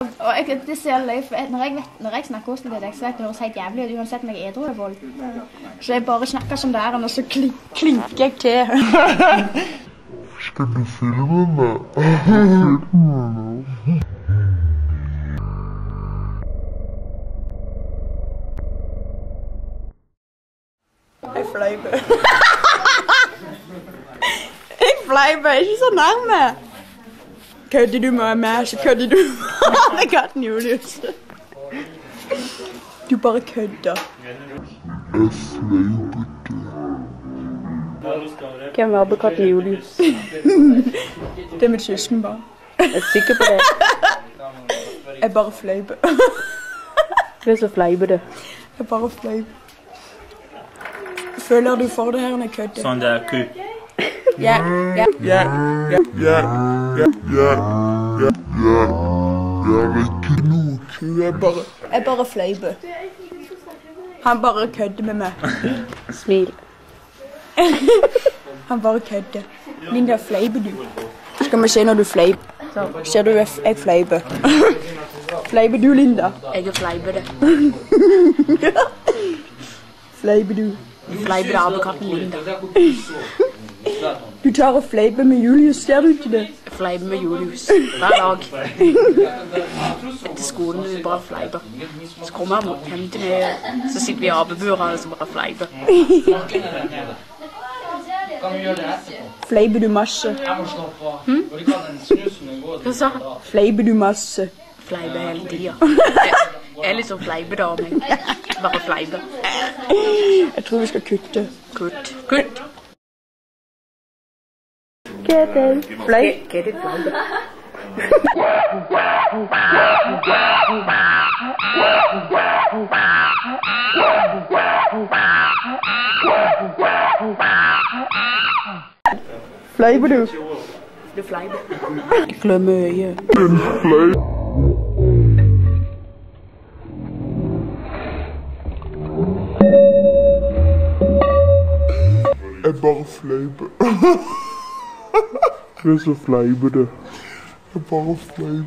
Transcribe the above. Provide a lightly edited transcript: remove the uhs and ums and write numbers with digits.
Og det ser jeg løy, for når jeg snakker hvordan det er, så vet det høres helt jævlig ut. Uansett når jeg er edru i vold. Så jeg bare snakker som det er, og så klinker jeg til. Skal du filme meg? Jeg fleiper. Jeg fleiper, ikke så nærme. Kødder du med meg, så kødder du med katten Julius. Du bare kødder. Jeg fleipete. Hvem var katten Julius? Det er mitt søskenbarn. Jeg er sikker på det. Jeg bare fleiper. Du er så fleipete. Jeg bare fleiper. Føler du for det her når jeg kødder? Sånn det er ku. Ja. Jeg er ikke noe ku. Jeg bare fleiper. Han bare kødder med meg. Smil. Han bare kødder. Linda, fleiper du? Skal vi se når du fleiper. Ser du jeg fleiper? Fleiper du, Linda? Jeg er fleipete. Fleiper du? Fleipete apekatten Linda. Du tar og fleiper med Julius, ser du ikke det? Jeg fleiper med Julius hver dag. Etter skolen vi bare fleiper. Så kommer han hjem til meg, så sitter vi i abeburet og så bare fleiper. Fleiper du masse? Hva sa han? Fleiper du masse? Fleiper hele tiden. Jeg er litt sånn fleipete av meg. Bare fleiper. Jeg tror vi skal kutte. Kutt. Kutt. Ketil. Fleip. Ketil fleiper. Fleiper du? Du fleiper. Jeg glemmer øyet. Jeg bare fleiper. Jeg er så fleipete. Jeg bare fleiper.